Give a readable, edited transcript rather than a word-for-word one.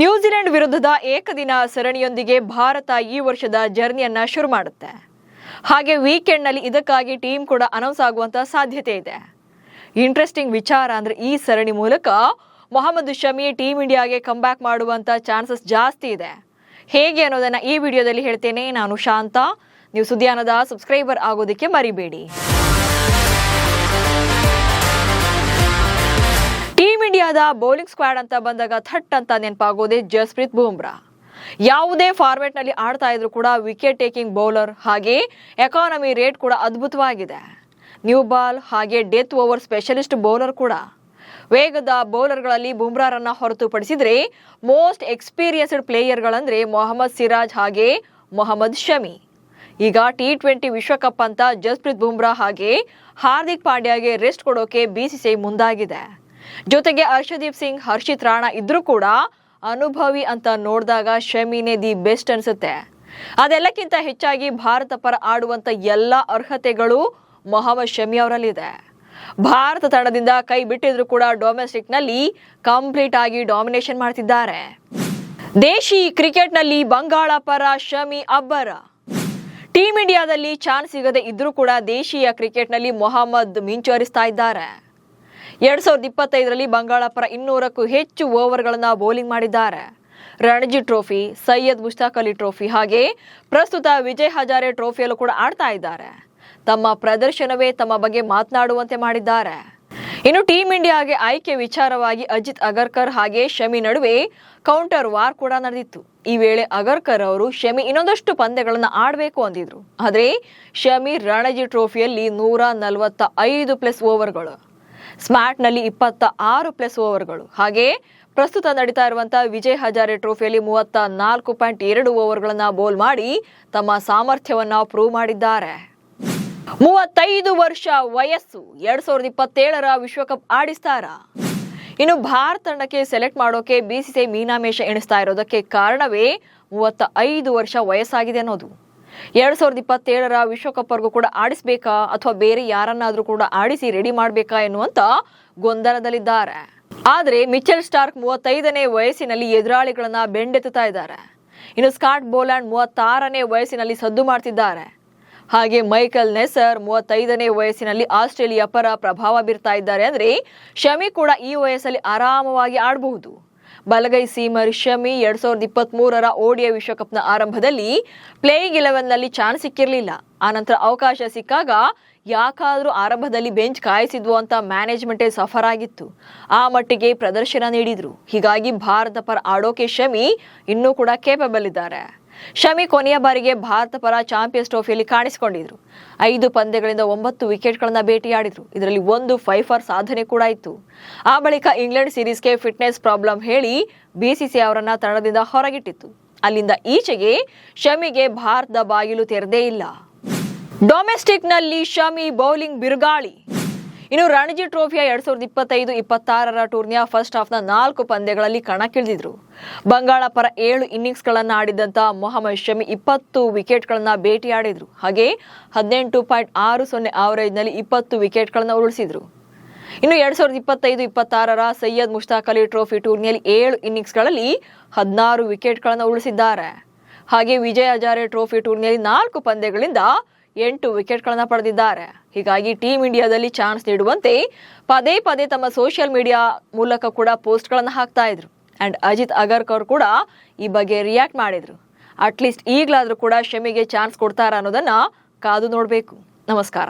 New Zealand ವಿರುದ್ಧದ ಏಕದಿನ ಸರಣಿಯೊಂದಿಗೆ ಭಾರತ ಈ ವರ್ಷದ ಜರ್ನಿಯನ್ನ ಶುರು ಮಾಡುತ್ತೆ. ಹಾಗೆ ವೀಕೆಂಡ್ನಲ್ಲಿ ಇದಕ್ಕಾಗಿ ಟೀಮ್ ಕೂಡ ಅನೌನ್ಸ್ ಆಗುವಂತ ಸಾಧ್ಯತೆ ಇದೆ. ಇಂಟ್ರೆಸ್ಟಿಂಗ್ ವಿಚಾರ ಅಂದ್ರೆ ಈ ಸರಣಿ ಮೂಲಕ ಮೊಹಮ್ಮದ್ ಶಮಿ ಟೀಮ್ ಇಂಡಿಯಾಗೆ ಕಂಬ್ಯಾಕ್ ಮಾಡುವಂತ ಚಾನ್ಸಸ್ ಜಾಸ್ತಿ ಇದೆ. ಹೇಗೆ ಅನ್ನೋದನ್ನ ಈ ವಿಡಿಯೋದಲ್ಲಿ ಹೇಳ್ತೇನೆ. ನಾನು ಶಾಂತ. ನೀವು ಸುದ್ದಿಯಾನದ ಸಬ್ಸ್ಕ್ರೈಬರ್ ಆಗೋದಕ್ಕೆ ಮರಿಬೇಡಿ. ಟೀಮ್ ಇಂಡಿಯಾದ ಬೌಲಿಂಗ್ ಸ್ಕ್ವಾಡ್ ಅಂತ ಬಂದಾಗ ಥಟ್ ಅಂತ ನೆನಪಾಗೋದೇ ಜಸ್ಪ್ರೀತ್ ಬೂಮ್ರಾ. ಯಾವುದೇ ಫಾರ್ಮೆಟ್ ನಲ್ಲಿ ಆಡ್ತಾ ಇದ್ರು ಕೂಡ ವಿಕೆಟ್ ಟೇಕಿಂಗ್ ಬೌಲರ್, ಹಾಗೆ ಎಕಾನಮಿ ರೇಟ್ ಕೂಡ ಅದ್ಭುತವಾಗಿದೆ. ನ್ಯೂ ಬಾಲ್ ಹಾಗೆ ಡೆತ್ ಓವರ್ ಸ್ಪೆಷಲಿಸ್ಟ್ ಬೌಲರ್ ಕೂಡ. ವೇಗದ ಬೌಲರ್ಗಳಲ್ಲಿ ಬೂಮ್ರಾರನ್ನ ಹೊರತುಪಡಿಸಿದ್ರೆ ಮೋಸ್ಟ್ ಎಕ್ಸ್ಪೀರಿಯನ್ಸ್ಡ್ ಪ್ಲೇಯರ್ಗಳಂದ್ರೆ ಮೊಹಮ್ಮದ್ ಸಿರಾಜ್ ಹಾಗೆ ಮೊಹಮ್ಮದ್ ಶಮಿ. ಈಗ T20 ವಿಶ್ವಕಪ್ ಅಂತ ಜಸ್ಪ್ರೀತ್ ಬೂಮ್ರಾ ಹಾಗೆ ಹಾರ್ದಿಕ್ ಪಾಂಡ್ಯಗೆ ರೆಸ್ಟ್ ಕೊಡೋಕೆ BCCI ಮುಂದಾಗಿದೆ. ಜೊತೆಗೆ ಹರ್ಷದೀಪ್ ಸಿಂಗ್, ಹರ್ಷಿತ್ ರಾಣಾ ಇದ್ರೂ ಕೂಡ ಅನುಭವಿ ಅಂತ ನೋಡಿದಾಗ ಶಮಿನೇ ದಿ ಬೆಸ್ಟ್ ಅನ್ಸುತ್ತೆ. ಅದೆಲ್ಲಕ್ಕಿಂತ ಹೆಚ್ಚಾಗಿ ಭಾರತ ಪರ ಆಡುವಂತ ಎಲ್ಲ ಅರ್ಹತೆಗಳು ಮೊಹಮ್ಮದ್ ಶಮಿ ಅವರಲ್ಲಿದೆ. ಭಾರತ ತಂಡದಿಂದ ಕೈ ಬಿಟ್ಟಿದ್ರು ಕೂಡ ಡೊಮೆಸ್ಟಿಕ್ ನಲ್ಲಿ ಕಂಪ್ಲೀಟ್ ಆಗಿ ಡಾಮಿನೇಷನ್ ಮಾಡ್ತಿದ್ದಾರೆ. ದೇಶಿ ಕ್ರಿಕೆಟ್ ನಲ್ಲಿ ಬಂಗಾಳ ಪರ ಶಮಿ ಅಬ್ಬರ. ಟೀಮ್ ಇಂಡಿಯಾದಲ್ಲಿ ಚಾನ್ಸ್ ಸಿಗದೆ ಇದ್ರೂ ಕೂಡ ದೇಶೀಯ ಕ್ರಿಕೆಟ್ ನಲ್ಲಿ ಮೊಹಮ್ಮದ್ ಮಿಂಚರಿಸ್ತಾ ಇದ್ದಾರೆ. 2025ರಲ್ಲಿ ಬಂಗಾಳ ಪರ 200ಕ್ಕೂ ಹೆಚ್ಚು ಓವರ್ಗಳನ್ನ ಬೌಲಿಂಗ್ ಮಾಡಿದ್ದಾರೆ. ರಣಜಿ ಟ್ರೋಫಿ, ಸೈಯದ್ ಮುಷ್ತಾಕ್ ಅಲಿ ಟ್ರೋಫಿ ಹಾಗೆ ಪ್ರಸ್ತುತ ವಿಜಯ್ ಹಜಾರೆ ಟ್ರೋಫಿಯಲ್ಲೂ ಕೂಡ ಆಡ್ತಾ ಇದ್ದಾರೆ. ತಮ್ಮ ಪ್ರದರ್ಶನವೇ ತಮ್ಮ ಬಗ್ಗೆ ಮಾತನಾಡುವಂತೆ ಮಾಡಿದ್ದಾರೆ. ಇನ್ನು ಟೀಮ್ ಇಂಡಿಯಾಗೆ ಆಯ್ಕೆ ವಿಚಾರವಾಗಿ ಅಜಿತ್ ಅಗರ್ಕರ್ ಹಾಗೆ ಶಮಿ ನಡುವೆ ಕೌಂಟರ್ ವಾರ್ ಕೂಡ ನಡೆದಿತ್ತು. ಈ ವೇಳೆ ಅಗರ್ಕರ್ ಅವರು ಶಮಿ ಇನ್ನೊಂದಷ್ಟು ಪಂದ್ಯಗಳನ್ನ ಆಡಬೇಕು ಅಂದಿದ್ರು. ಆದ್ರೆ ಶಮಿ ರಣಜಿ ಟ್ರೋಫಿಯಲ್ಲಿ 145+ ಓವರ್ಗಳು, ಸ್ಮ್ಯಾಟ್ ನಲ್ಲಿ 26+ ಓವರ್ಗಳು ಹಾಗೆ ಪ್ರಸ್ತುತ ನಡೀತಾ ಇರುವಂತಹ ವಿಜಯ್ ಹಜಾರೆ ಟ್ರೋಫಿಯಲ್ಲಿ 34.2 ಓವರ್ಗಳನ್ನ ಬೌಲ್ ಮಾಡಿ ತಮ್ಮ ಸಾಮರ್ಥ್ಯವನ್ನ ಪ್ರೂವ್ ಮಾಡಿದ್ದಾರೆ. 35 ವರ್ಷ ವಯಸ್ಸು, 2027ರ ವಿಶ್ವಕಪ್ ಆಡಿಸ್ತಾರ. ಇನ್ನು ಭಾರತ ತಂಡಕ್ಕೆ ಸೆಲೆಕ್ಟ್ ಮಾಡೋಕೆ BCCI ಮೀನಾಮೇಷ ಎಣಿಸ್ತಾ ಇರೋದಕ್ಕೆ ಕಾರಣವೇ 35 ವರ್ಷ ವಯಸ್ಸಾಗಿದೆ ಅನ್ನೋದು. 2027ರ ವಿಶ್ವಕಪ್ ವರ್ಗೂ ಕೂಡ ಆಡಿಸ್ಬೇಕಾ ಅಥವಾ ಬೇರೆ ಯಾರನ್ನಾದ್ರೂ ಕೂಡ ಆಡಿಸಿ ರೆಡಿ ಮಾಡ್ಬೇಕಾ ಎನ್ನುವಂತ ಗೊಂದಲದಲ್ಲಿದ್ದಾರೆ. ಆದ್ರೆ ಮಿಚೆಲ್ ಸ್ಟಾರ್ಕ್ 35ನೇ ವಯಸ್ಸಿನಲ್ಲಿ ಎದುರಾಳಿಗಳನ್ನ ಬೆಂಡೆತ್ತುತ್ತಾ ಇದ್ದಾರೆ. ಇನ್ನು ಸ್ಕಾಟ್ ಬೋಲ್ಯಾಂಡ್ 36ನೇ ವಯಸ್ಸಿನಲ್ಲಿ ಸದ್ದು ಮಾಡ್ತಿದ್ದಾರೆ. ಹಾಗೆ ಮೈಕಲ್ ನೆಸರ್ 35ನೇ ವಯಸ್ಸಿನಲ್ಲಿ ಆಸ್ಟ್ರೇಲಿಯಾ ಪರ ಪ್ರಭಾವ ಬೀರ್ತಾ ಇದ್ದಾರೆ. ಅಂದ್ರೆ ಶಮಿ ಕೂಡ ಈ ವಯಸ್ಸಲ್ಲಿ ಆರಾಮವಾಗಿ ಆಡಬಹುದು. ಬಲಗೈ ಸೀಮರ್ ಶಮಿ 2023ರ ODI ವಿಶ್ವಕಪ್ನ ಆರಂಭದಲ್ಲಿ ಪ್ಲೇಯಿಂಗ್ 11ನಲ್ಲಿ ಚಾನ್ಸ್ ಸಿಕ್ಕಿರಲಿಲ್ಲ. ಆನಂತರ ಅವಕಾಶ ಸಿಕ್ಕಾಗ ಯಾಕಾದ್ರೂ ಆರಂಭದಲ್ಲಿ ಬೆಂಚ್ ಕಾಯಿಸಿದ್ವು ಅಂತ ಮ್ಯಾನೇಜ್ಮೆಂಟೇ ಸಫರ್ ಆಗಿತ್ತು. ಆ ಮಟ್ಟಿಗೆ ಪ್ರದರ್ಶನ ನೀಡಿದ್ರು. ಹೀಗಾಗಿ ಭಾರತ ಪರ ಆಡೋಕೆ ಶಮಿ ಇನ್ನೂ ಕೂಡ ಕೇಪಬಲ್ ಇದ್ದಾರೆ. ಶಮಿ ಕೊನೆಯ ಬಾರಿಗೆ ಭಾರತ ಪರ ಚಾಂಪಿಯನ್ಸ್ ಟ್ರೋಫಿಯಲ್ಲಿ ಕಾಣಿಸಿಕೊಂಡಿದ್ರು. 5 ಪಂದ್ಯಗಳಿಂದ 9 ವಿಕೆಟ್ಗಳನ್ನ ಭೇಟಿಯಾಡಿದ್ರು. ಇದರಲ್ಲಿ 1 5 ಸಾಧನೆ ಕೂಡ ಇತ್ತು. ಆ ಬಳಿಕ ಇಂಗ್ಲೆಂಡ್ ಸೀರೀಸ್ಗೆ ಫಿಟ್ನೆಸ್ ಪ್ರಾಬ್ಲಮ್ ಹೇಳಿ BCCI ಅವರನ್ನ ತಂಡದಿಂದ ಹೊರಗಿಟ್ಟಿತ್ತು. ಅಲ್ಲಿಂದ ಈಚೆಗೆ ಶಮಿಗೆ ಭಾರತದ ಬಾಗಿಲು ತೆರೆದೇ ಇಲ್ಲ. ಡೊಮೆಸ್ಟಿಕ್ ನಲ್ಲಿ ಶಮಿ ಬೌಲಿಂಗ್ ಬಿರುಗಾಳಿ. ಇನ್ನು ರಣಜಿ ಟ್ರೋಫಿಯ 2025-26ರ ಟೂರ್ನಿಯ ಫಸ್ಟ್ ಹಾಫ್ನ 4 ಪಂದ್ಯಗಳಲ್ಲಿ ಕಣಕ್ಕಿಳಿದಿದ್ರು. ಬಂಗಾಳ ಪರ 7 ಇನ್ನಿಂಗ್ಸ್ಗಳನ್ನ ಆಡಿದಂತ ಮೊಹಮ್ಮದ್ ಶಮಿ 20 ವಿಕೆಟ್ಗಳನ್ನ ಭೇಟಿಯಾಡಿದ್ರು. ಹಾಗೆ 18.60 ಆವರೇಜ್ನಲ್ಲಿ 20 ವಿಕೆಟ್ಗಳನ್ನ ಉರುಳಿಸಿದ್ರು. ಇನ್ನು 2025-26ರ ಸೈಯದ್ ಮುಷ್ತಾಕ್ ಅಲಿ ಟ್ರೋಫಿ ಟೂರ್ನಿಯಲ್ಲಿ 7 ಇನ್ನಿಂಗ್ಸ್ಗಳಲ್ಲಿ 16 ವಿಕೆಟ್ಗಳನ್ನ ಉರುಳಿಸಿದ್ದಾರೆ. ಹಾಗೆ ವಿಜಯ್ ಹಜಾರೆ ಟ್ರೋಫಿ ಟೂರ್ನಿಯಲ್ಲಿ 4 ಪಂದ್ಯಗಳಿಂದ 8 ವಿಕೆಟ್ಗಳನ್ನ ಪಡೆದಿದ್ದಾರೆ. ಹೀಗಾಗಿ ಟೀಮ್ ಇಂಡಿಯಾದಲ್ಲಿ ಚಾನ್ಸ್ ನೀಡುವಂತೆ ಪದೇ ಪದೇ ತಮ್ಮ ಸೋಷಿಯಲ್ ಮೀಡಿಯಾ ಮೂಲಕ ಕೂಡ ಪೋಸ್ಟ್ಗಳನ್ನ ಹಾಕ್ತಾ ಇದ್ರು. ಅಂಡ್ ಅಜಿತ್ ಅಗರ್ಕರ್ ಕೂಡ ಈ ಬಗ್ಗೆ ರಿಯಾಕ್ಟ್ ಮಾಡಿದ್ರು. ಅಟ್ಲೀಸ್ಟ್ ಈಗಲಾದ್ರೂ ಕೂಡ ಶಮಿಗೆ ಚಾನ್ಸ್ ಕೊಡ್ತಾರ ಅನ್ನೋದನ್ನ ಕಾದು ನೋಡ್ಬೇಕು. ನಮಸ್ಕಾರ.